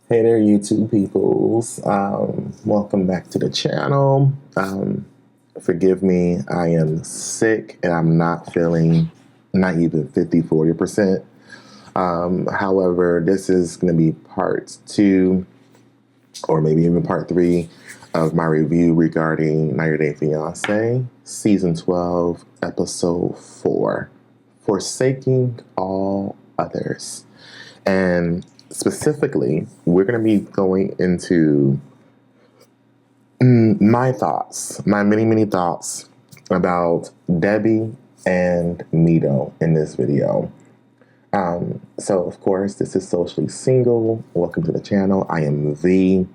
Hey there, YouTube peoples. Welcome back to the channel. Forgive me, I am sick and I'm not feeling not even 40%. However, this is going to be part 2 or maybe even part 3 of my review regarding 90 Day Fiancé, Season 12, Episode 4, Forsaking All Others. And specifically, we're going to be going into my thoughts, my many thoughts about Debby and Mido in this video. So, of course, this is Socially Single. Welcome to the channel. I am V,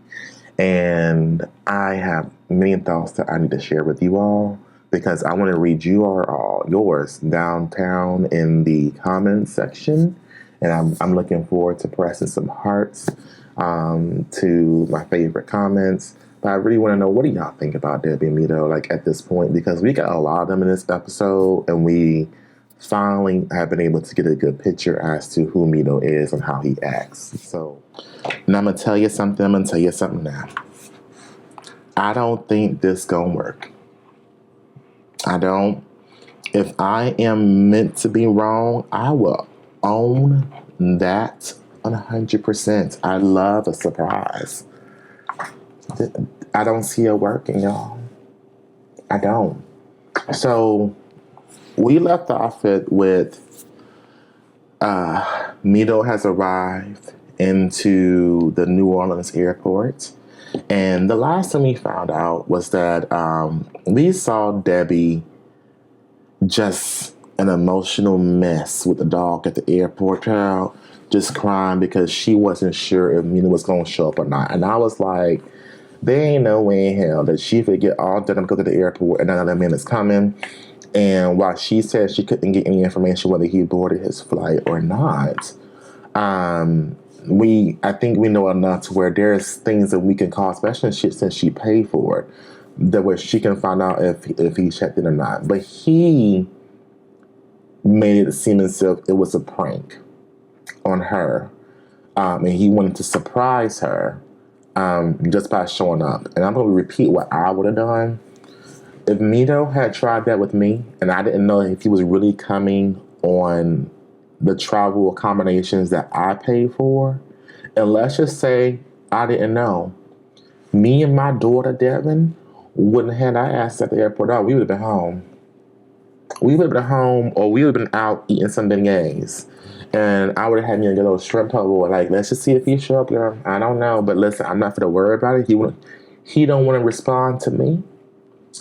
and I have many thoughts that I need to share with you all because I want to read you all yours downtown in the comments section. And I'm looking forward to pressing some hearts to my favorite comments. But I really want to know, what do y'all think about Debby and Mido, like, at this point? Because we got a lot of them in this episode, and we finally have been able to get a good picture as to who Mido is and how he acts. So, and I'm going to tell you something. I'm going to tell you something now. I don't think this going to work. I don't. If I am meant to be wrong, I will own that 100%. I love a surprise. I don't see it working, y'all. I don't. So we left off with Mido has arrived into the New Orleans airport. And the last thing we found out was that we saw Debby just an emotional mess with the dog at the airport, child, just crying because she wasn't sure if Mido was going to show up or not. And I was like, there ain't no way in hell that she would get all done and go to the airport and another man is coming. And while she said she couldn't get any information whether he boarded his flight or not, I think we know enough to where there's things that we can call, especially since she paid for it, that where she can find out if he checked in or not. But he made it seem as if it was a prank on her, and he wanted to surprise her just by showing up. And I'm going to repeat what I would have done. If Mido had tried that with me, and I didn't know if he was really coming on the travel accommodations that I paid for, and let's just say I didn't know, me and my daughter, Devin, wouldn't have had our ass at the airport. Oh, we would have been home. We would have been home, or we would have been out eating some beignets. And I would have had me a little shrimp bowl. Like, let's just see if he show up, girl. I don't know, but listen, I'm not going to worry about it. He don't want to respond to me.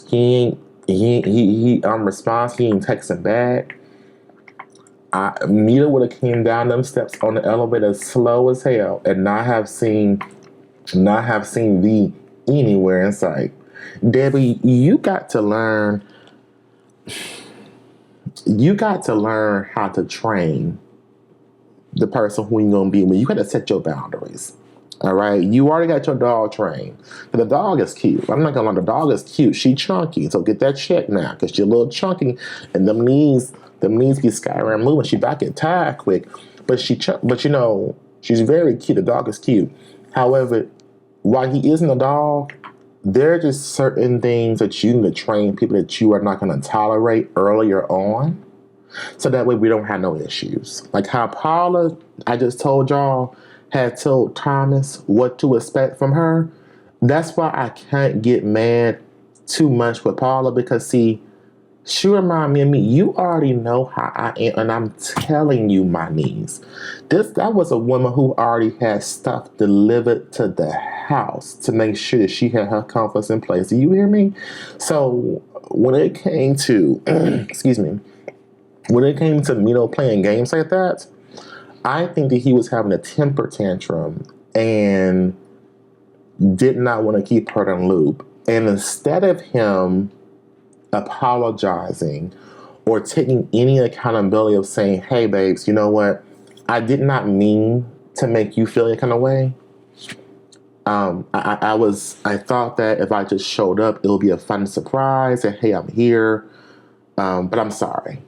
He responds. He ain't texting back. Mido would have came down them steps on the elevator slow as hell, and not have seen V anywhere in sight. Debby, you got to learn. You got to learn how to train the person who you're going to be with. You got to set your boundaries. All right? You already got your dog trained. The dog is cute. I'm not going to lie. The dog is cute. She chunky. So get that check now, because you're a little chunky, and them knees be skyrim moving. She back get tired quick. But you know, she's very cute. The dog is cute. However, while he isn't a dog, there are just certain things that you need to train people that you are not going to tolerate earlier on, so that way we don't have no issues. Like how Paula, I just told y'all, had told Thomas what to expect from her. That's why I can't get mad too much with Paula, because see, she remind me of me. You already know how I am, and I'm telling you, my niece. That was a woman who already had stuff delivered to the house to make sure that she had her comforts in place. Do you hear me? So when it came to, excuse me, when it came to Mido playing games like that, I think that he was having a temper tantrum and did not want to keep her in the loop. And instead of him apologizing or taking any accountability of saying, hey, babes, you know what? I did not mean to make you feel any kind of way. I thought that if I just showed up, it would be a fun surprise and, hey, I'm here. But I'm sorry.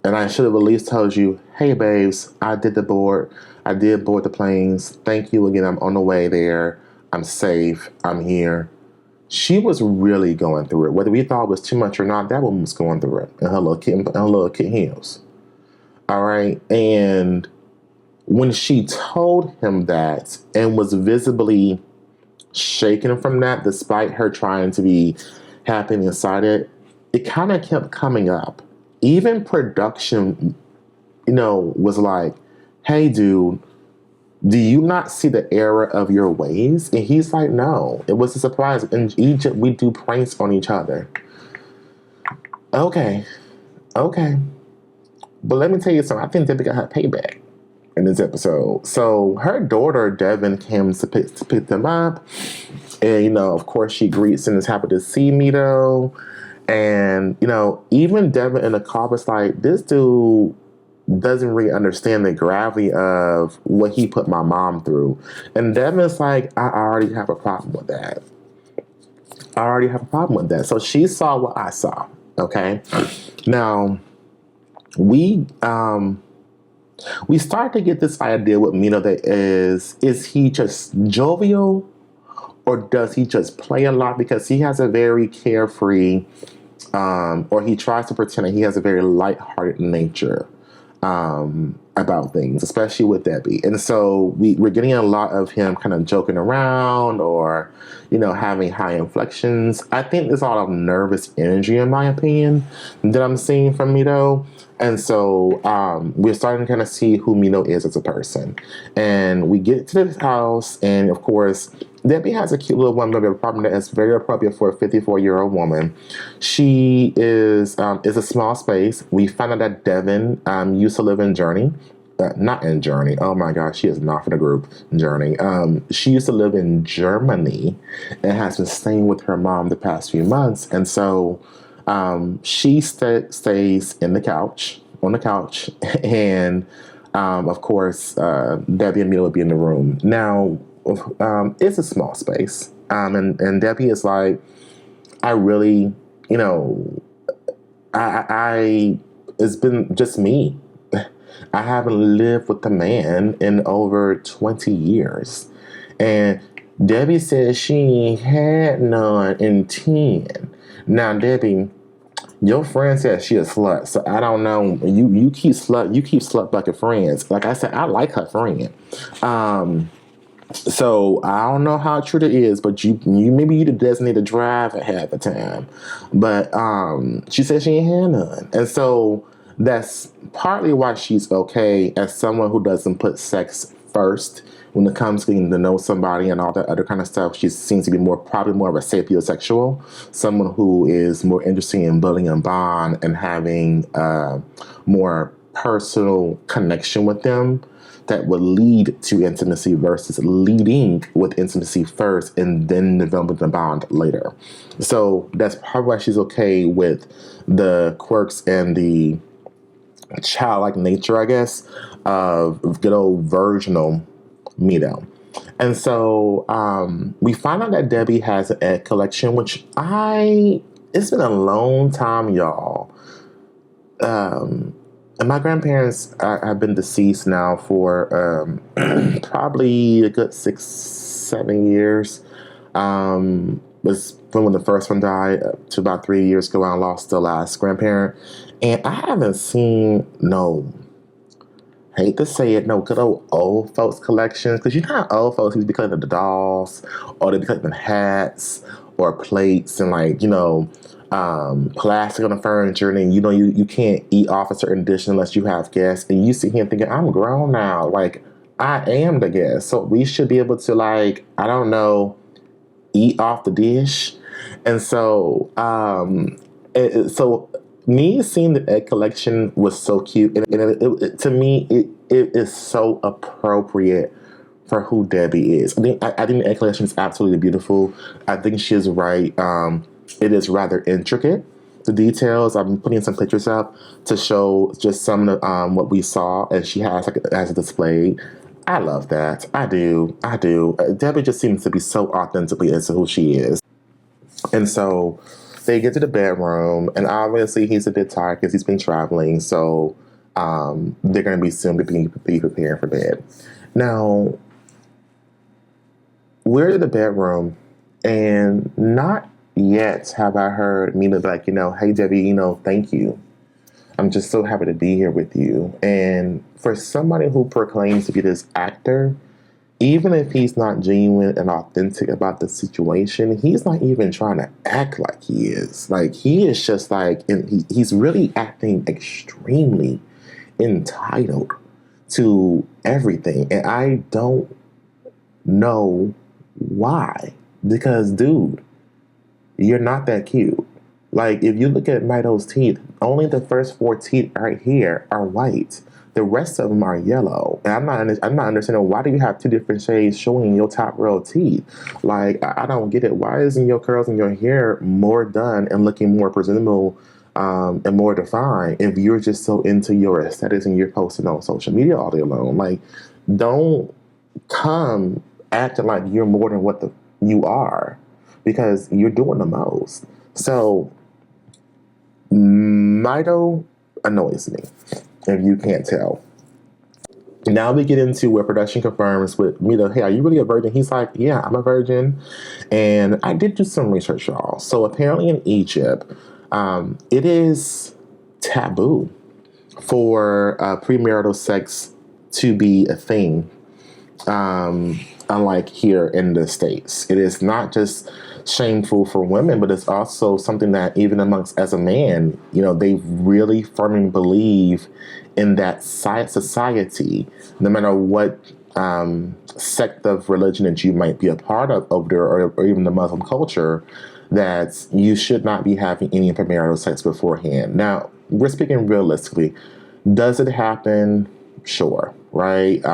And I should have at least told you, hey, babes, I did the board. I did board the planes. Thank you again. I'm on the way there. I'm safe. I'm here. She was really going through it. Whether we thought it was too much or not, that woman was going through it in her little kitten heels. All right. And when she told him that and was visibly shaken from that, despite her trying to be happy inside it, it kind of kept coming up. Even production, was like, hey, dude, do you not see the error of your ways? And he's like, no, it was a surprise. In Egypt, we do pranks on each other. Okay. But let me tell you something. I think Debbie got her payback in this episode. So her daughter, Devin, came to pick them up. And, of course, she greets and is happy to see Mido. And, even Devin in the car was like, this dude doesn't really understand the gravity of what he put my mom through. And Devin's like, I already have a problem with that. So she saw what I saw. Okay. Now, we start to get this idea with Mido that is he just jovial or does he just play a lot? Because he has a very carefree, or he tries to pretend that he has a very lighthearted nature about things, especially with Debby. And so we're getting a lot of him kind of joking around or, having high inflections. I think there's a lot of nervous energy, in my opinion, that I'm seeing from Mido. And so we're starting to kind of see who Mido is as a person. And we get to this house, and of course, Debby has a cute little one-bedroom apartment that is very appropriate for a 54-year-old woman. She is a small space. We found out that Devin used to live in Journey. Not in Journey. Oh my gosh, she is not for the group Journey. She used to live in Germany and has been staying with her mom the past few months. And so she stays on the couch, and of course, Debby and Mido would be in the room. Now, it's a small space, and Debby is like, I really, I it's been just me. I haven't lived with a man in over 20 years, and Debby says she ain't had none in 10. Now, Debby, your friend said she a slut, so I don't know. You keep slut bucket friends. Like I said, I like her friend. So I don't know how true it is, but you maybe you the designated driver half the time. But she said she ain't had none, and so that's partly why she's okay as someone who doesn't put sex first when it comes to getting to know somebody and all that other kind of stuff. She seems to be probably more of a sapiosexual, someone who is more interested in building a bond and having more personal connection with them that would lead to intimacy versus leading with intimacy first and then developing the bond later. So that's probably why she's okay with the quirks and the childlike nature, I guess, of good old virginal Mido. And so we find out that Debby has an egg collection, which it's been a long time, y'all. And my grandparents have been deceased now for probably a good 6-7 years. Was from when the first one died to about 3 years ago. I lost the last grandparent. And I haven't seen hate to say it, no good old folks collections. Because you know how old folks used to be collecting the dolls, or they be collecting hats, or plates, and plastic on the furniture, and you can't eat off a certain dish unless you have guests. And you sit here thinking, I'm grown now. Like, I am the guest. So we should be able to, I don't know, eat off the dish. And so, me seeing the egg collection was so cute, and it to me it is so appropriate for who Debby is. I think the egg collection is absolutely beautiful. I think she is right. It is rather intricate. The details. I'm putting some pictures up to show just some of what we saw, and she has as displayed. I love that. I do. Debby just seems to be so authentically into who she is, and so. They get to the bedroom, and obviously he's a bit tired because he's been traveling. So they're going to be soon be preparing for bed. Now, we're in the bedroom, and not yet have I heard Mido be like, hey, Debbie, thank you. I'm just so happy to be here with you. And for somebody who proclaims to be this actor, even if he's not genuine and authentic about the situation, he's not even trying to act like he is. Like, he is just like, and he's really acting extremely entitled to everything. And I don't know why. Because, dude, you're not that cute. Like, if you look at Mido's teeth, only the first 4 teeth right here are white. The rest of them are yellow. And I'm not understanding, why do you have 2 different shades showing your top row teeth? Like, I don't get it. Why isn't your curls and your hair more done and looking more presentable and more defined if you're just so into your aesthetics and you're posting on social media all day long? Like, don't come acting like you're more than what you are, because you're doing the most. So, Mido annoys me, if you can't tell. Now we get into where production confirms with Mido, hey, are you really a virgin? He's like, yeah, I'm a virgin. And I did do some research, y'all. So apparently in Egypt, it is taboo for premarital sex to be a thing. Unlike here in the States, it is not just shameful for women, but it's also something that even amongst, as a man, they really firmly believe in that society, no matter what sect of religion that you might be a part of over there, or even the Muslim culture, that you should not be having any premarital sex beforehand. Now, we're speaking realistically. Does it happen? Sure, right?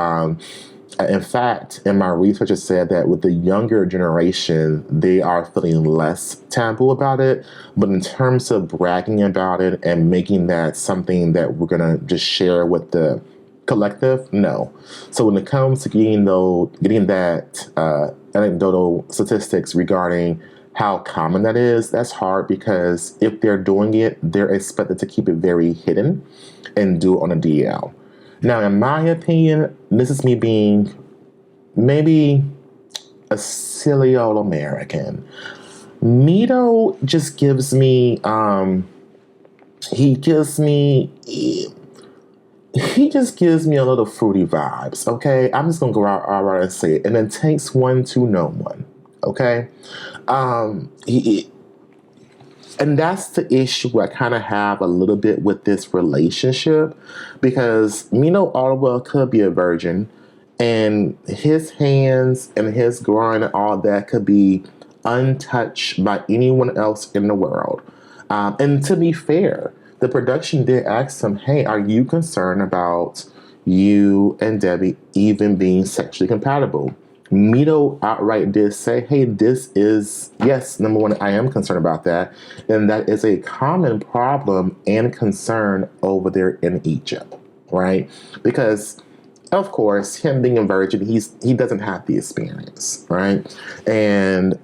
In fact, in my research, it said that with the younger generation, they are feeling less taboo about it. But in terms of bragging about it and making that something that we're going to just share with the collective, no. So when it comes to getting that anecdotal statistics regarding how common that is, that's hard, because if they're doing it, they're expected to keep it very hidden and do it on a DL. Now, in my opinion, this is me being maybe a silly old American. Mido just gives me, he just gives me a little fruity vibes, okay? I'm just going to go out and say it. And it takes one to know one, okay? And that's the issue I kind of have a little bit with this relationship, because Mido Allwell could be a virgin, and his hands and his groin and all that could be untouched by anyone else in the world. And to be fair, the production did ask him, hey, are you concerned about you and Debby even being sexually compatible? Mido outright did say, hey, this is, yes, number one, I am concerned about that. And that is a common problem and concern over there in Egypt, right? Because, of course, him being a virgin, he doesn't have the experience, right? And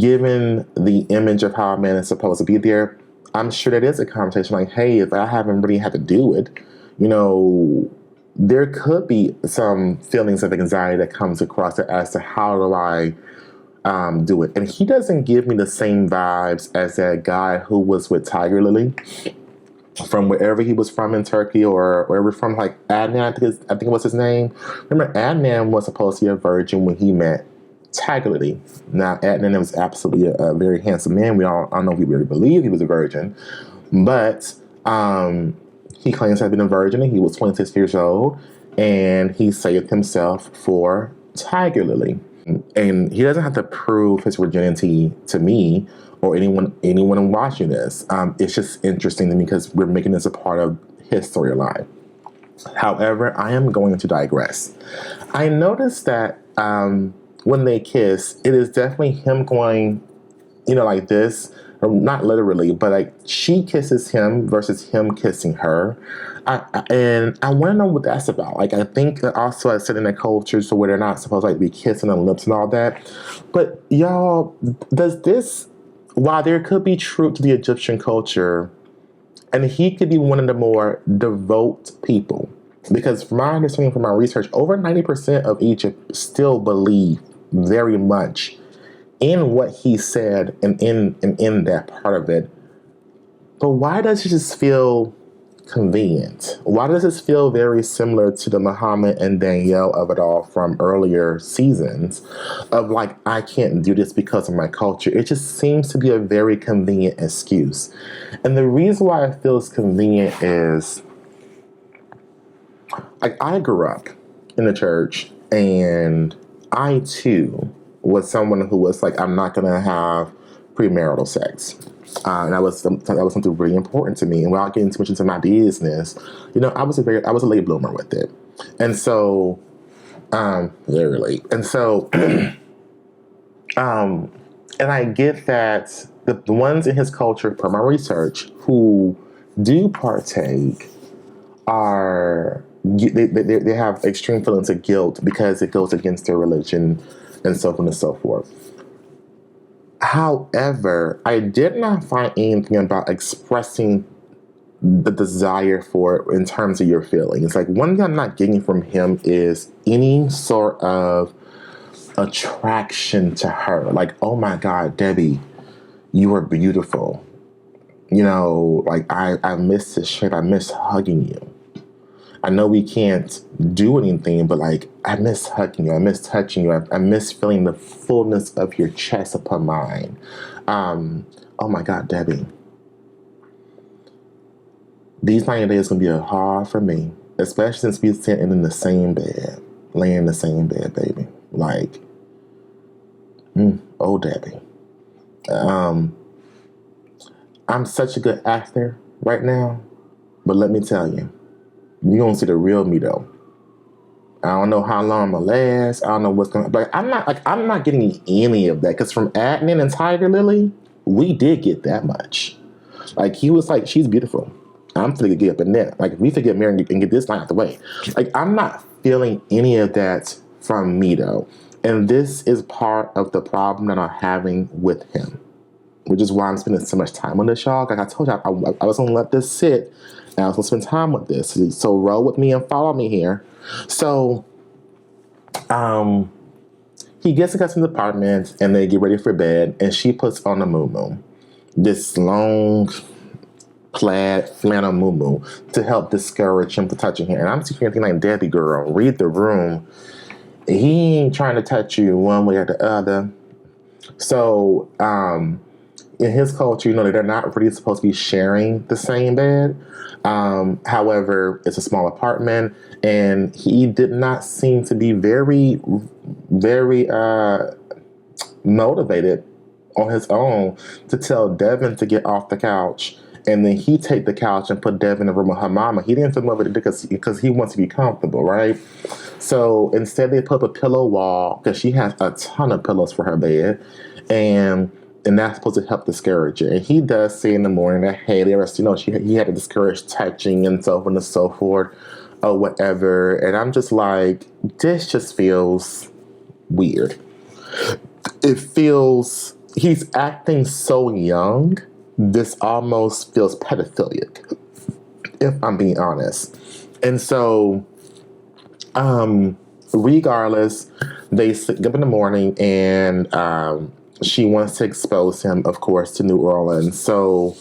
given the image of how a man is supposed to be there, I'm sure that is a conversation like, hey, if I haven't really had to do it, there could be some feelings of anxiety that comes across it as to how do I do it. And he doesn't give me the same vibes as that guy who was with Tiger Lily from wherever he was from in Turkey, or wherever from, like Adnan, I think it was his name. Remember, Adnan was supposed to be a virgin when he met Tiger Lily. Now, Adnan was absolutely a very handsome man. I don't know if we really believe he was a virgin, but he claims to have been a virgin, and he was 26 years old, and he saved himself for Tiger Lily. And he doesn't have to prove his virginity to me or anyone watching this. It's just interesting to me because we're making this a part of his storyline. However, I am going to digress. I noticed that when they kiss, it is definitely him going, like this. Not literally, but like she kisses him versus him kissing her. And I want to know what that's about. Like, I think that also I said in the culture, so where they're not supposed to like be kissing on lips and all that. But y'all, does this, while there could be truth to the Egyptian culture, And he could be one of the more devout people. Because from my understanding, from my research, over 90% of Egypt still believe very much in what he said and in that part of it. But why does it just feel convenient? Why does this feel very similar to the Muhammad and Danielle of it all from earlier seasons of like, I can't do this because of my culture? It just seems to be a very convenient excuse. And the reason why it feels convenient is like I grew up in the church and I too was someone who was like, I'm not going to have premarital sex. And that was something really important to me. And without getting too much into my business, I was a late bloomer with it. And so, very late. And so, and I get that the ones in his culture, per my research, who do partake they have extreme feelings of guilt because it goes against their religion and so on and so forth. However, I did not find anything about expressing the desire for it in terms of your feelings. Like, one thing I'm not getting from him is any sort of attraction to her. Like, oh my God, Debby, you are beautiful. Like, I miss this shape. I miss hugging you. I know we can't do anything, but like, I miss hugging you. I miss touching you. I miss feeling the fullness of your chest upon mine. Oh my God, Debby. These 90 days going to be hard for me, especially since we're sitting in the same bed, laying in the same bed, baby. Like, oh, Debby. I'm such a good actor right now, but let me tell you, you're going to see the real Mido. I don't know how long I'm going to last. I don't know what's going to... But I'm not getting any of that. Because from Adnan and Tiger Lily, we did get that much. Like, he was like, she's beautiful. I'm finna get up in there. Like, if we finna get married and get this line out the way. Like, I'm not feeling any of that from Mido. And this is part of the problem that I'm having with him. Which is why I'm spending so much time on this, y'all. Like I told you, I was going to let this sit. And I was going to spend time with this. So roll with me and follow me here. So he gets to the apartment and they get ready for bed. And she puts on a muumuu. This long plaid flannel muumuu to help discourage him from touching her. And I'm thinking like, Debby girl, read the room. He ain't trying to touch you one way or the other. So in his culture, they're not really supposed to be sharing the same bed. However, it's a small apartment, and he did not seem to be very, very motivated on his own to tell Devin to get off the couch, and then he take the couch and put Devin in the room with her mama. He didn't feel motivated because he wants to be comfortable, right? So instead, they put up a pillow wall because she has a ton of pillows for her bed, and that's supposed to help discourage her. And he does say in the morning that, hey, he had to discourage touching and so on and so forth or whatever. And I'm just like, this just feels weird. It feels, he's acting so young, this almost feels pedophilic, if I'm being honest. And so, regardless, they get up in the morning and, she wants to expose him, of course, to New Orleans. So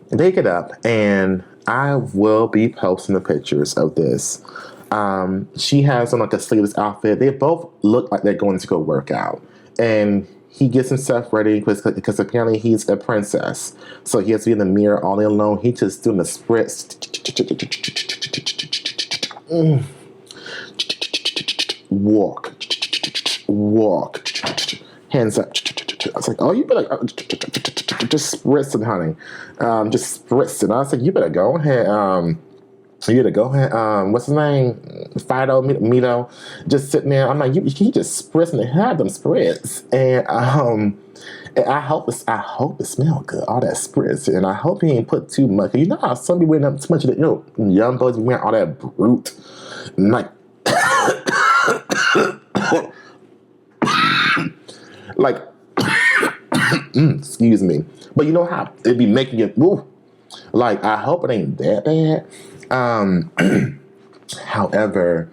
they get up, and I will be posting the pictures of this. She has on like a sleeveless outfit. They both look like they're going to go work out. And he gets himself ready because apparently he's a princess. So he has to be in the mirror all day long. He's just doing the spritz. Walk. Hands up. I was like, oh, you better just spritzing, honey. Just spritzing. I was like, you better go ahead. What's his name? Fido, Mido. Just sitting there. I'm like, he just spritzing and have them spritz. And I hope it smells good. All that spritz, and I hope he ain't put too much. You know how some people wearing too much of the, young boys wearing all that brute, and like. Like, excuse me. But you know how it'd be making you, woo. Like, I hope it ain't that bad. However,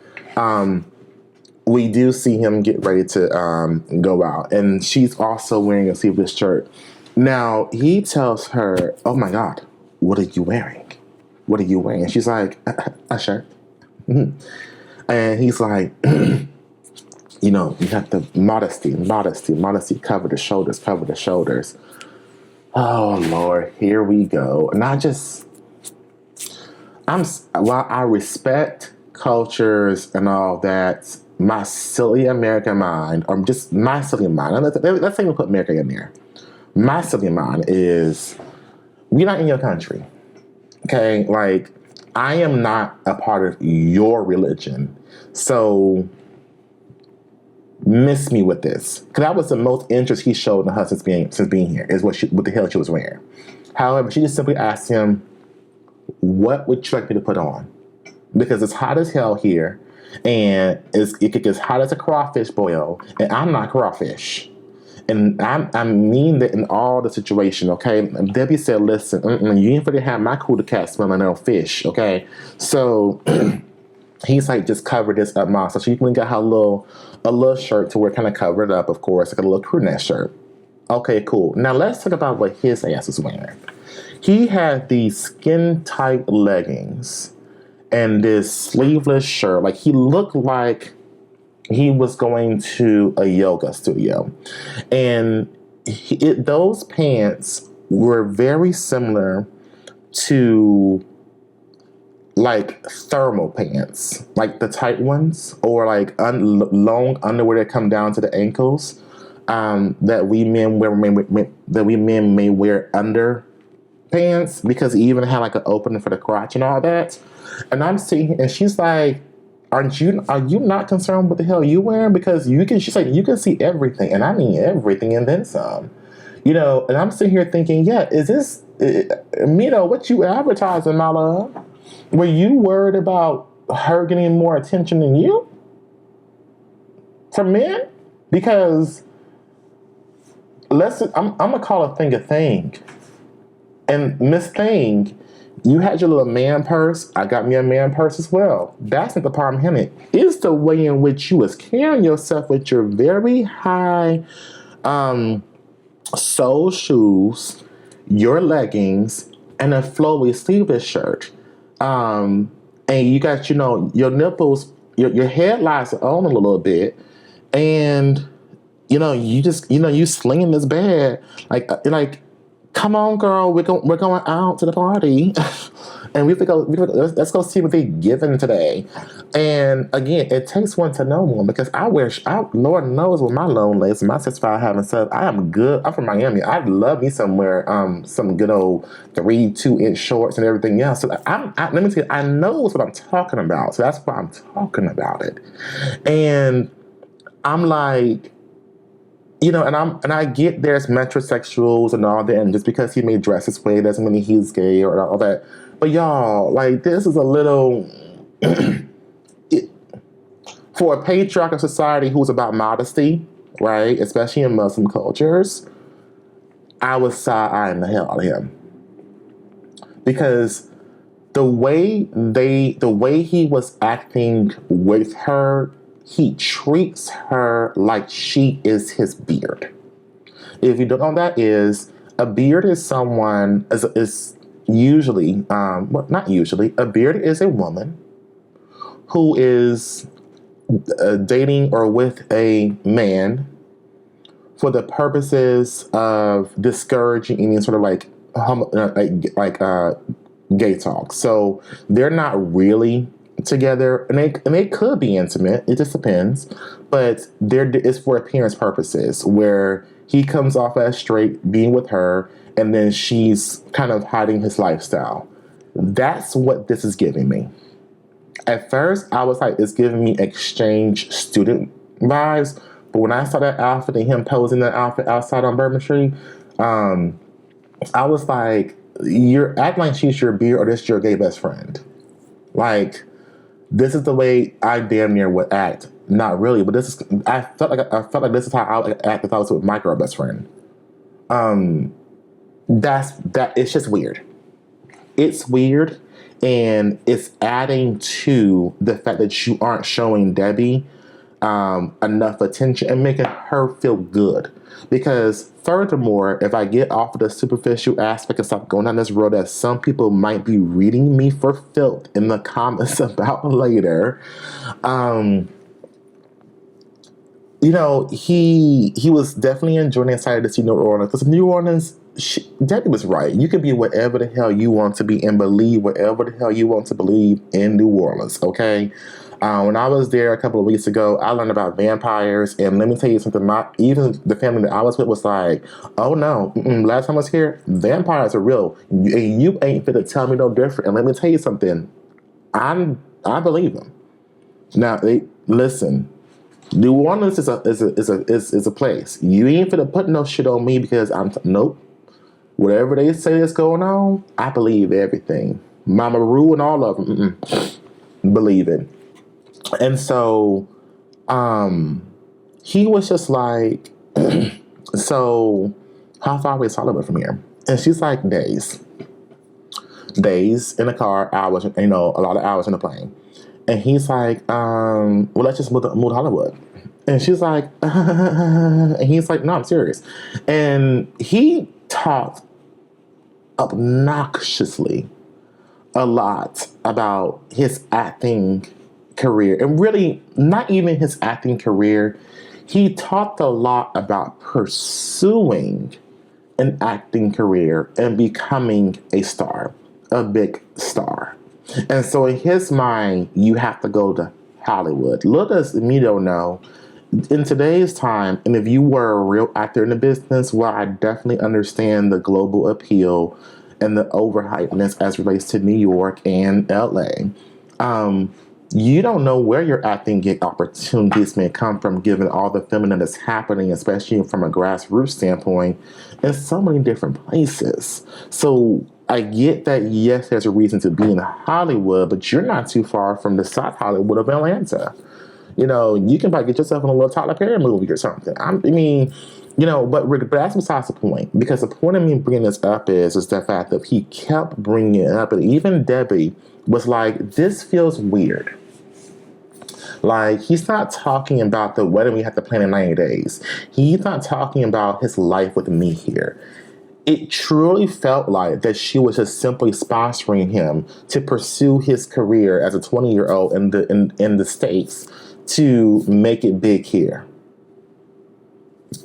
we do see him get ready to go out, and she's also wearing a sleeveless shirt. Now, he tells her, oh my God, what are you wearing? What are you wearing? And she's like, a shirt. And he's like, you know, you have to modesty, cover the shoulders. Oh, Lord, here we go. And while I respect cultures and all that, my silly American mind, or just my silly mind, let's even put America in there. My silly mind is, we're not in your country. Okay? Like, I am not a part of your religion. So, miss me with this. Because that was the most interest he showed in her since being here, is what the hell she was wearing. However, she just simply asked him, what would you like me to put on? Because it's hot as hell here, and it could get as hot as a crawfish boil, and I'm not crawfish. And I mean that in all the situation, okay? And Debbie said, listen, you ain't finna have my cooler cat smelling no fish, okay? So he's like, just cover this up, Mom. So she even got her a little shirt to where it kind of covered up, of course, like a little crew neck shirt. Okay, cool. Now let's talk about what his ass is wearing. He had these skin-tight leggings and this sleeveless shirt. Like, he looked like he was going to a yoga studio. And those pants were very similar to, like, thermal pants. Like, the tight ones. Or, like, long underwear that come down to the ankles. That we men may wear under pants. Because he even had, like, an opening for the crotch and all that. And I'm seeing, and she's like, are you not concerned with what the hell you wearing? Because she's like, you can see everything. And I mean everything and then some. You know, and I'm sitting here thinking, yeah, is this, Mido, what you advertising, my love? Were you worried about her getting more attention than you? From men? Because, I'm going to call a thing. And Miss Thing, you had your little man purse. I got me a man purse as well. That's not the problem, Henry. It's the way in which you was carrying yourself with your very high sole shoes, your leggings, and a flowy sleeveless shirt. And you got, your nipples, your head lies on a little bit. And, you slinging this bag. Like, come on, girl, we're going out to the party. And let's go see what they're giving today. And again, it takes one to know one, because Lord knows with my long legs, my 6'5" having stuff, I am good. I'm from Miami. I'd love me somewhere, some good old 2-inch shorts and everything else. So let me tell you, I know what I'm talking about. So that's why I'm talking about it. And I'm like, and I get there's metrosexuals and all that, and just because he may dress this way doesn't mean he's gay or all that. But y'all, like, this is a little for a patriarchal society who's about modesty, right? Especially in Muslim cultures, I was side-eyeing the hell out of him, because the way he was acting with her. He treats her like she is his beard. If you don't know what that is, a beard is someone, is usually, not usually, a beard is a woman who is dating or with a man for the purposes of discouraging any sort of gay talk. So they're not really together, and they could be intimate. It just depends. But it's for appearance purposes, where he comes off as straight, being with her, and then she's kind of hiding his lifestyle. That's what this is giving me. At first, I was like, it's giving me exchange student vibes. But when I saw that outfit and him posing that outfit outside on Bourbon Street, I was like, you're acting like she's your beard, or this is your gay best friend. Like, this is the way I damn near would act. Not really, but I felt like this is how I would act if I was with my girl best friend. It's just weird. it's weird, and it's adding to the fact that you aren't showing Debby enough attention and making her feel good. Because furthermore, if I get off of the superficial aspect and stop going down this road that some people might be reading me for filth in the comments about later, you know, he was definitely enjoying, excited to see New Orleans, because New Orleans, Debby was right. You can be whatever the hell you want to be and believe whatever the hell you want to believe in New Orleans, okay? When I was there a couple of weeks ago, I learned about vampires, and let me tell you something, even the family that I was with was like, oh no, last time I was here, vampires are real, and you ain't fit to tell me no different. And let me tell you something, I believe them. Now, listen, New Orleans is a place. You ain't finna put no shit on me because nope. Whatever they say is going on, I believe everything. Mama Rue and all of them, believe it. And so, he was just like, so how far away is Hollywood from here? And she's like, days in the car, hours, a lot of hours in the plane. And he's like, well, let's just move to Hollywood. And she's like, and he's like, no, I'm serious. And he talked obnoxiously a lot about his acting career. And really, not even his acting career. He talked a lot about pursuing an acting career and becoming a star, a big star. And so in his mind, you have to go to Hollywood. Little does Mido know, in today's time, and if you were a real actor in the business, well, I definitely understand the global appeal and the overhypeness as relates to New York and LA. You don't know where your acting gig opportunities may come from, given all the filming that is happening, especially from a grassroots standpoint, in so many different places. So I get that, yes, there's a reason to be in Hollywood, but you're not too far from the South Hollywood of Atlanta. You know, you can probably get yourself in a little Tyler Perry movie or something. But that's besides the point. Because the point of me bringing this up is the fact that he kept bringing it up. And even Debby was like, this feels weird. Like, he's not talking about the wedding we have to plan in 90 days. He's not talking about his life with me here. It truly felt like that she was just simply sponsoring him to pursue his career as a 20-year-old in the States to make it big here.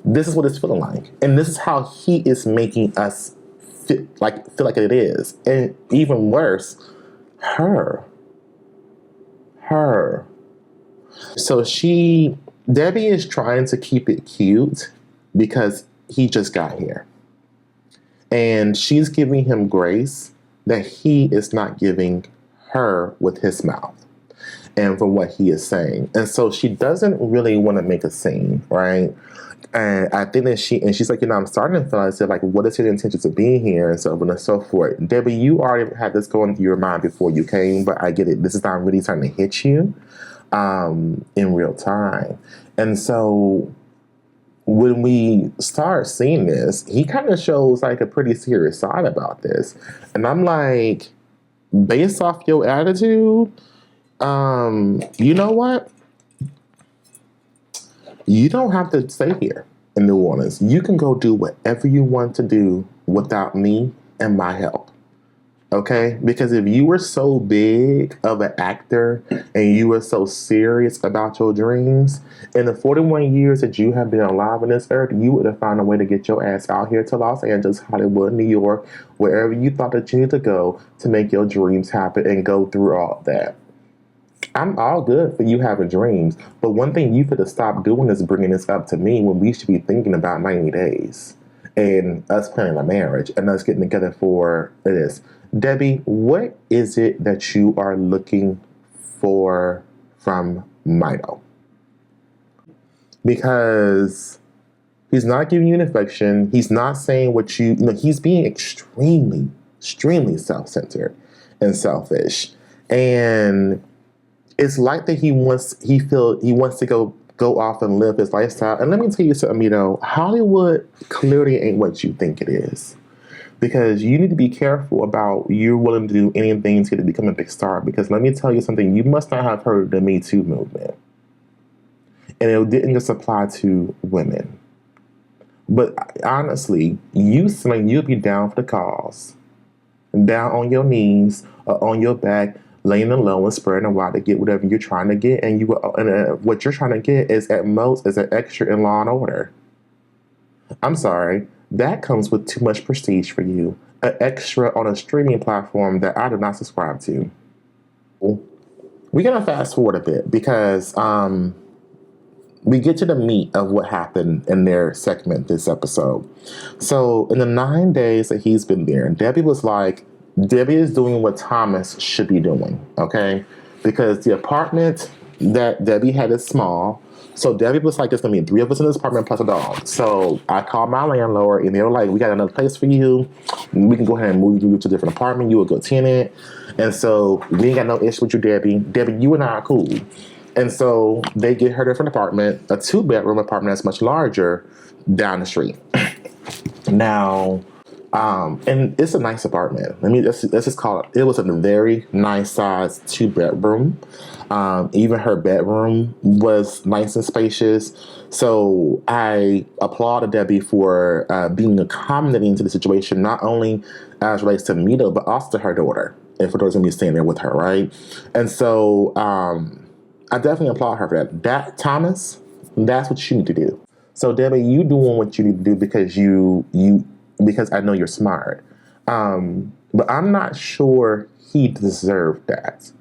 This is what it's feeling like. And this is how he is making us feel like it is. And even worse, her. So Debby is trying to keep it cute because he just got here. And she's giving him grace that he is not giving her with his mouth and from what he is saying. And so she doesn't really want to make a scene, right? And I think that she's like, I'm starting to feel like, what is your intentions of being here? And so on and so forth. Debby, you already had this going through your mind before you came, but I get it. This is not really starting to hit you in real time. And so when we start seeing this, he kind of shows like a pretty serious side about this. And I'm like, based off your attitude, you know what? You don't have to stay here in New Orleans. You can go do whatever you want to do without me and my help. Okay? Because if you were so big of an actor and you were so serious about your dreams, in the 41 years that you have been alive on this earth, you would have found a way to get your ass out here to Los Angeles, Hollywood, New York, wherever you thought that you need to go to make your dreams happen and go through all of that. I'm all good for you having dreams, but one thing you could have stopped doing is bringing this up to me when we should be thinking about 90 days and us planning a marriage and us getting together for this. Debby, what is it that you are looking for from Mido? Because he's not giving you an affection. He's not saying what he's being extremely, extremely self-centered and selfish. And it's like that he wants to go off and live his lifestyle. And let me tell you something, Hollywood clearly ain't what you think it is. because you need to be careful about you're willing to do anything to become a big star. Because let me tell you something, you must not have heard the Me Too movement. And it didn't just apply to women. But honestly, you seem you'd be down for the cause. Down on your knees or on your back, laying low and spreading wide to get whatever you're trying to get. And what you're trying to get is at most is an extra in Law and Order. I'm sorry, that comes with too much prestige for you. An extra on a streaming platform that I do not subscribe to. We're going to fast forward a bit because we get to the meat of what happened in their segment this episode. So in the 9 days that he's been there, Debby was like, Debby is doing what Thomas should be doing, okay? Because the apartment that Debby had is small. So Debby was like, there's going to be 3 of us in this apartment plus a dog. So I called my landlord and they were like, we got another place for you. We can go ahead and move you to a different apartment. You a good tenant. And so we ain't got no issue with you, Debby. Debby, you and I are cool. And so they get her a different apartment, a 2-bedroom apartment that's much larger down the street. Now, and it's a nice apartment. Let's just call it. It was a very nice size 2-bedroom. Even her bedroom was nice and spacious. So I applauded Debby for being accommodating to the situation, not only as relates to Mido, but also to her daughter. If her daughter's gonna be staying there with her, right? And so I definitely applaud her for that. Thomas, that's what you need to do. So Debby, you doing what you need to do because because I know you're smart. But I'm not sure he deserved that.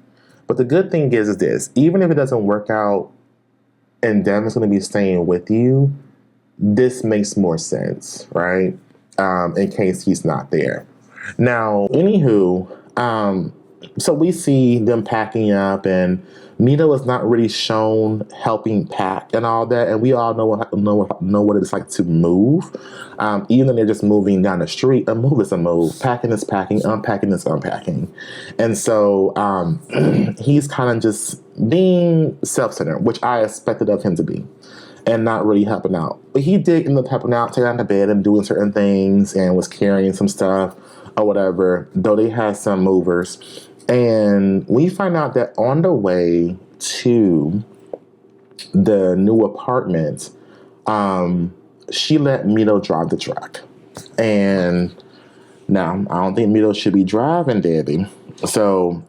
But the good thing is this, even if it doesn't work out and Devin's going to be staying with you, this makes more sense, right? In case he's not there. Now, anywho, so we see them packing up, and Mido is not really shown helping pack and all that, and we all know what it's like to move. Even though they're just moving down the street, a move is a move. Packing is packing, unpacking is unpacking. And so he's kind of just being self-centered, which I expected of him to be, and not really helping out. But he did end up helping out, taking out the bed and doing certain things, and was carrying some stuff or whatever, though they had some movers. And we find out that on the way to the new apartment, she let Mido drive the truck. And now, I don't think Mido should be driving Debby. So,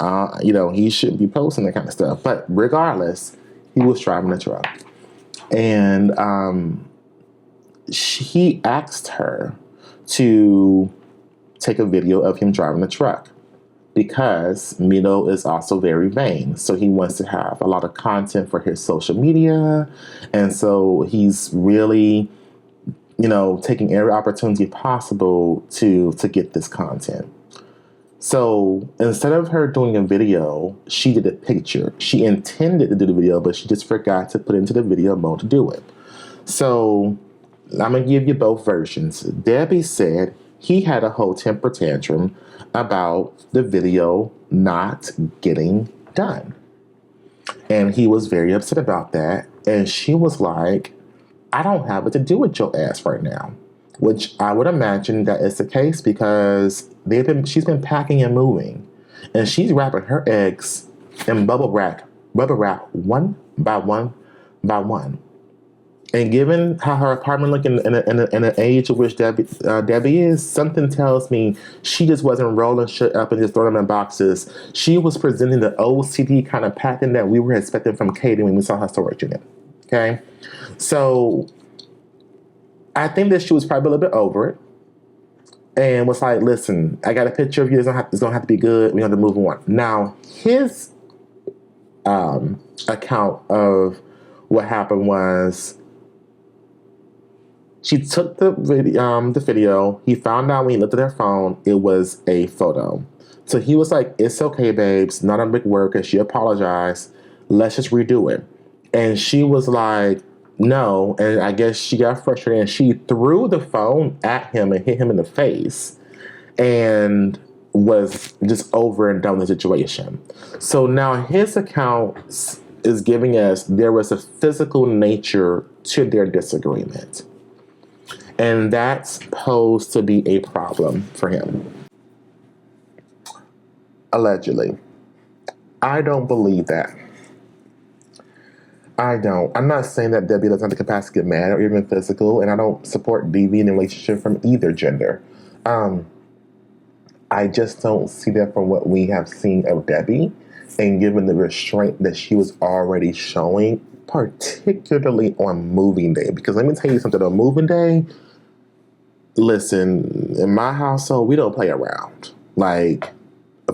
he shouldn't be posting that kind of stuff. But regardless, he was driving the truck. And he asked her to take a video of him driving the truck, because Mido is also very vain. So he wants to have a lot of content for his social media. And so he's really, taking every opportunity possible to get this content. So instead of her doing a video, she did a picture. She intended to do the video, but she just forgot to put into the video mode to do it. So I'm going to give you both versions. Debby said he had a whole temper tantrum about the video not getting done. And he was very upset about that. And she was like, I don't have it to do with your ass right now. Which I would imagine that is the case, because she's been packing and moving. And she's wrapping her eggs in bubble wrap one by one by one. And given how her apartment looked in an age of which Debby is, something tells me she just wasn't rolling shit up and just throwing them in boxes. She was presenting the OCD kind of pattern that we were expecting from Katie when we saw her storage unit. Okay? So I think that she was probably a little bit over it and was like, listen, I got a picture of you. It's going to have to be good. We have to move on. Now, his account of what happened was, she took the video. He found out when he looked at her phone, it was a photo. So he was like, it's okay, babes. Not a big work. And she apologized. Let's just redo it. And she was like, no. And I guess she got frustrated and she threw the phone at him and hit him in the face and was just over and done with the situation. So now his account is giving us there was a physical nature to their disagreement. And that's posed to be a problem for him. Allegedly. I don't believe that. I don't. I'm not saying that Debbie doesn't have the capacity to get mad or even physical, and I don't support deviant relationship from either gender. I just don't see that from what we have seen of Debbie, and given the restraint that she was already showing, particularly on moving day. Because let me tell you something, on moving day, listen, in my household, we don't play around. Like,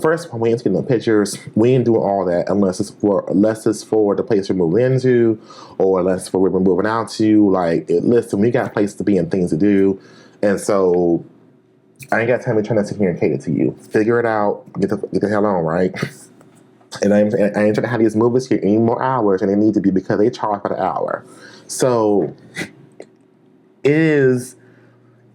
first of all, we ain't taking no pictures. We ain't doing all that unless it's for the place we're moving into, or unless for where we're moving out to. Like, listen, we got a place to be and things to do, and so I ain't got time to try to sit here and cater to you. Figure it out. Get the hell on, right? And I ain't trying to have these movies here any more hours than they need to be because they charge by the hour. So it is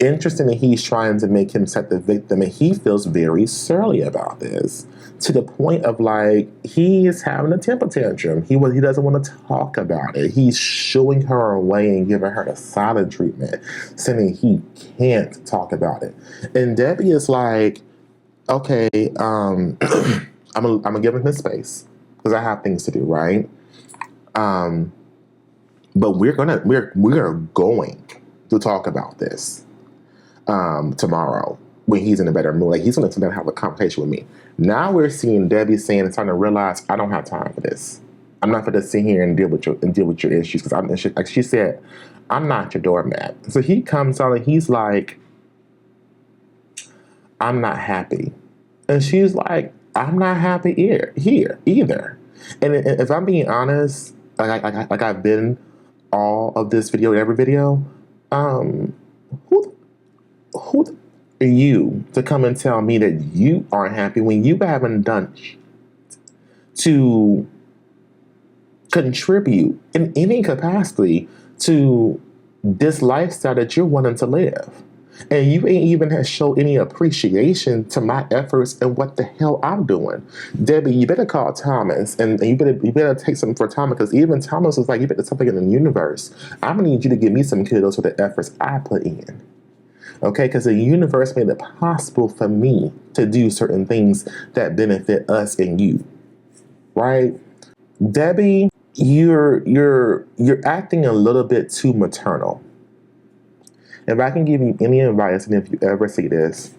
interesting that he's trying to make himself the victim, and he feels very surly about this, to the point of like he is having a temper tantrum. He doesn't want to talk about it. He's shooing her away and giving her the silent treatment, saying he can't talk about it. And Debbie is like, okay, I'm gonna give him his space because I have things to do, right? But we're going to talk about this tomorrow when he's in a better mood. Like, he's going to sit down and have a conversation with me. Now we're seeing Debbie saying, starting to realize, I don't have time for this. I'm not going to sit here and deal with your issues because like she said, I'm not your doormat. So he comes on and he's like, I'm not happy, and she's like, I'm not happy here either. And if I'm being honest, like I've been all of this video, every video, who are you to come and tell me that you aren't happy when you haven't done to contribute in any capacity to this lifestyle that you're wanting to live? And you ain't even show any appreciation to my efforts and what the hell I'm doing. Debbie, you better call Thomas and you better take something for Thomas, because even Thomas was like, you better something in the universe. I'm gonna need you to give me some kudos for the efforts I put in. Okay, because the universe made it possible for me to do certain things that benefit us and you. Right? Debbie, you're acting a little bit too maternal. If I can give you any advice, and if you ever see this,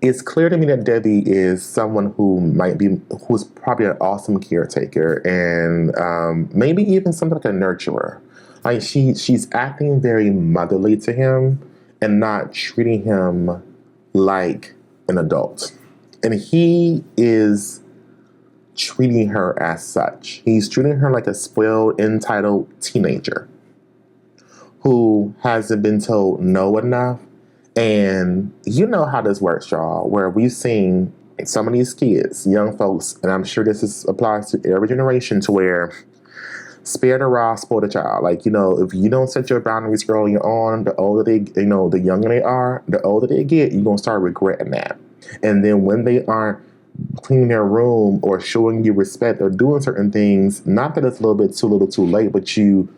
it's clear to me that Debbie is someone who's probably an awesome caretaker and maybe even something like a nurturer. Like she's acting very motherly to him and not treating him like an adult. And he is treating her as such. He's treating her like a spoiled, entitled teenager who hasn't been told no enough. And you know how this works, y'all, where we've seen some of these kids, young folks, and I'm sure applies to every generation, to where spare the rod, spoil the child. Like, if you don't set your boundaries early on, the older the younger they are, the older they get, you're going to start regretting that. And then when they aren't cleaning their room or showing you respect or doing certain things, not that it's a little too late, but you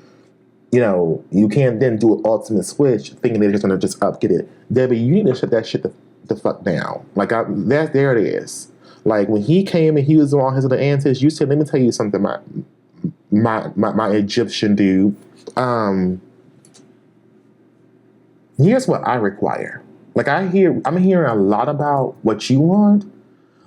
can't then do an ultimate switch thinking they're just going to just get it. Debbie, you need to shut that shit the fuck down. Like, there it is. Like, when he came and he was on his little antics, you said, let me tell you something, my Egyptian dude. Here's what I require. Like, I'm hearing a lot about what you want,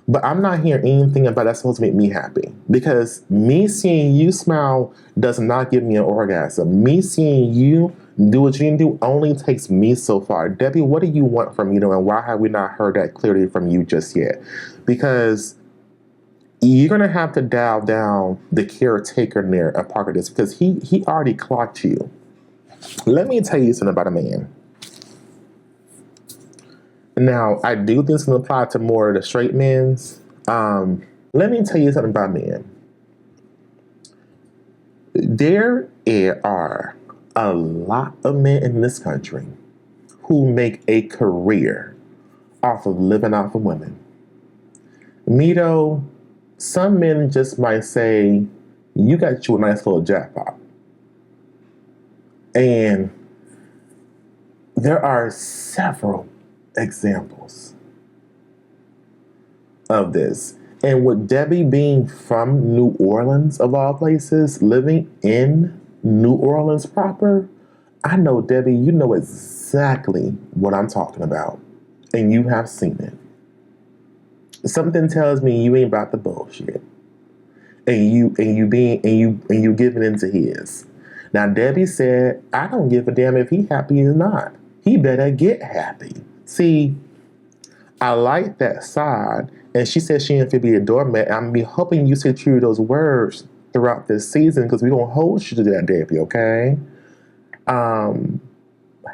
but I'm not hearing anything about that's supposed to make me happy. Because me seeing you smile does not give me an orgasm. Me seeing you do what you can do only takes me so far. Debbie, what do you want from me, and why have we not heard that clearly from you just yet? Because you're going to have to dial down the caretaker there a part of this, because he already clocked you. Let me tell you something about a man. Now, I do think this can apply to more of the straight men's. Let me tell you something about men. There are a lot of men in this country who make a career off of living off of women. Mido, some men just might say, you got you a nice little jackpot. And There are several examples of this. And with Debby being from New Orleans, of all places, living in New Orleans proper, I know, Debby, you know exactly what I'm talking about. And you have seen it. Something tells me you ain't about the bullshit. And you giving into his. Now Debby said, I don't give a damn if he happy or not. He better get happy. See, I like that side. And she said she ain't fit be a doormat. I'm be hoping you say true to those words throughout this season because we gonna hold you to that, Debby, okay?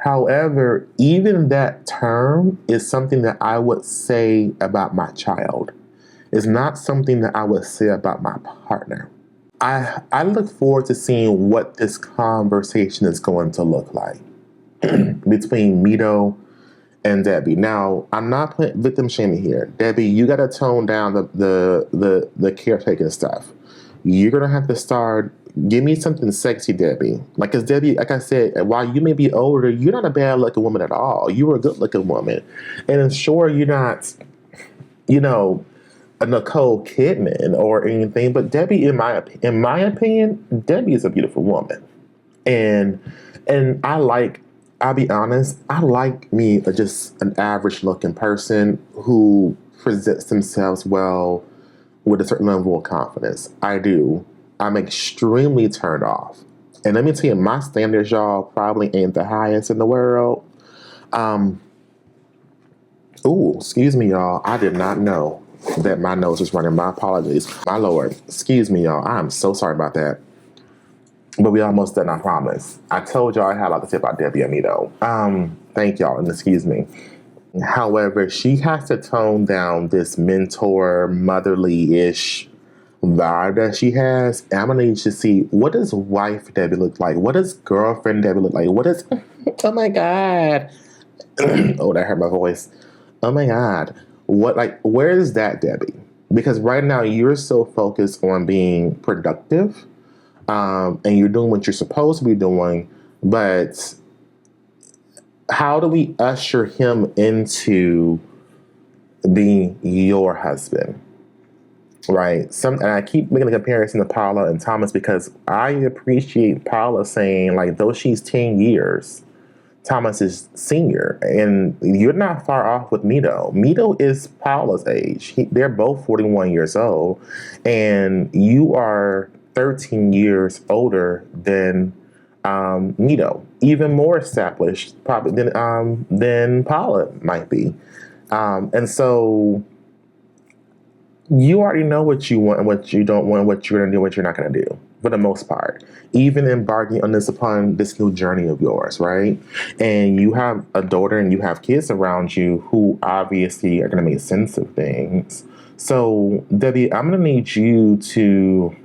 However, even that term is something that I would say about my child. It's not something that I would say about my partner. I look forward to seeing what this conversation is going to look like between Mido and Debby. Now, I'm not putting victim shaming here. Debby, you got to tone down the caretaking stuff. You're gonna have to start. Give me something sexy, Debby. Like, cause Debby, like I said, while you may be older, you're not a bad looking woman at all. You were a good looking woman, and sure, you're not, you know, a Nicole Kidman or anything. But Debby, in my opinion, Debby is a beautiful woman, and I like. I'll be honest. I like me just an average looking person who presents themselves well with a certain level of confidence. I do. I'm extremely turned off. And let me tell you, my standards, y'all, probably ain't the highest in the world. Excuse me, y'all. I did not know that my nose was running. My apologies. My lord. Excuse me, y'all. I'm so sorry about that. But we almost done, I promise. I told y'all I had a lot to say about Debby and Mido. Thank y'all, and excuse me. However, she has to tone down this mentor, motherly-ish vibe that she has. And I'm gonna need to see, what does wife Debby look like? What does girlfriend Debby look like? What is? Oh my God! Oh, that hurt my voice. Oh my God! Where is that, Debby? Because right now you're so focused on being productive, and you're doing what you're supposed to be doing, but how do we usher him into being your husband? Right. And I keep making a comparison to Paula and Thomas because I appreciate Paula saying, like, though she's 10 years, Thomas is senior. And you're not far off with Mido. Mido is Paula's age. They're both 41 years old. And you are 13 years older than Mido. Even more established probably than Paula might be. And so you already know what you want and what you don't want, what you're going to do, what you're not going to do, for the most part. Even embarking on upon this new journey of yours, right? And you have a daughter and you have kids around you who obviously are going to make sense of things. So, Debby, I'm going to need you to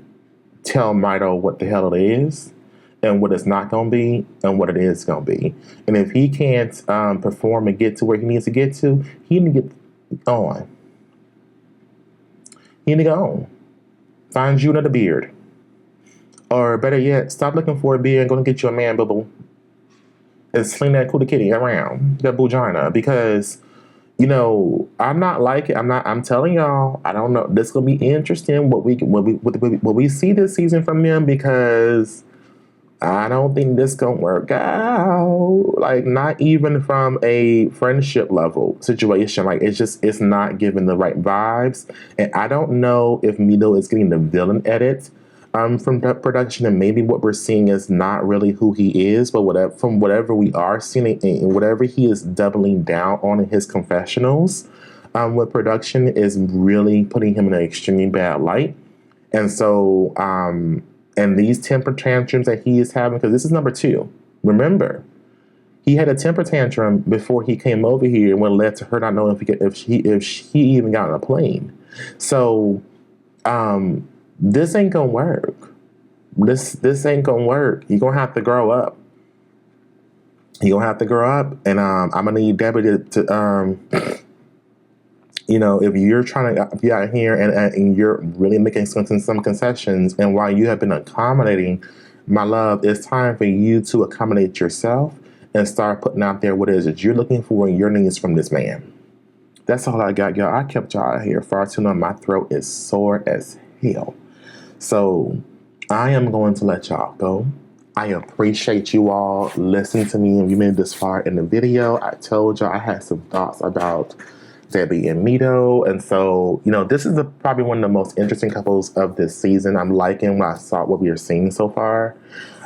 tell Mido what the hell it is and what it's not going to be and what it is going to be. And if he can't perform and get to where he needs to get to, he needs to get on. You need to go home. Find you another beard. Or better yet, stop looking for a beard and go and get you a man, boo-boo. And sling that cootie kitty around. That vagina. Because, I'm telling y'all, I don't know. This is going to be interesting what we see this season from them, because I don't think this gonna work out. Like, not even from a friendship level situation. Like, it's not giving the right vibes. And I don't know if Mido is getting the villain edit from that production, and maybe what we're seeing is not really who he is, but whatever we are seeing and whatever he is doubling down on in his confessionals, with production is really putting him in an extremely bad light. And so, and these temper tantrums that he is having, because this is number 2. Remember, he had a temper tantrum before he came over here, and what led to her not knowing if he even got on a plane. So, this ain't gonna work. This ain't gonna work. You're gonna have to grow up. You're gonna have to grow up, and I'm gonna need Debby to if you're trying to be out here and you're really making some concessions, and while you have been accommodating, my love, it's time for you to accommodate yourself and start putting out there what it is that you're looking for and your needs from this man. That's all I got, y'all. I kept y'all out here far too long. My throat is sore as hell. So I am going to let y'all go. I appreciate you all listening to me. And you made it this far in the video. I told y'all I had some thoughts about Debby and Mido. And so, this is probably one of the most interesting couples of this season. I'm liking what we are seeing so far.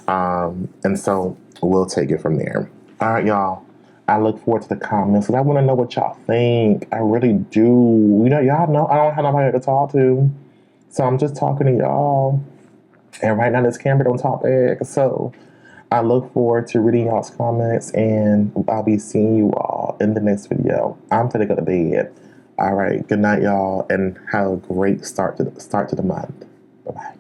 And so we'll take it from there. All right, y'all. I look forward to the comments because I want to know what y'all think. I really do. Y'all know I don't have nobody to talk to. So I'm just talking to y'all. And right now this camera don't talk back. So I look forward to reading y'all's comments, and I'll be seeing you all in the next video. I'm gonna go to bed. All right. Good night, y'all, and have a great start to the month. Bye-bye.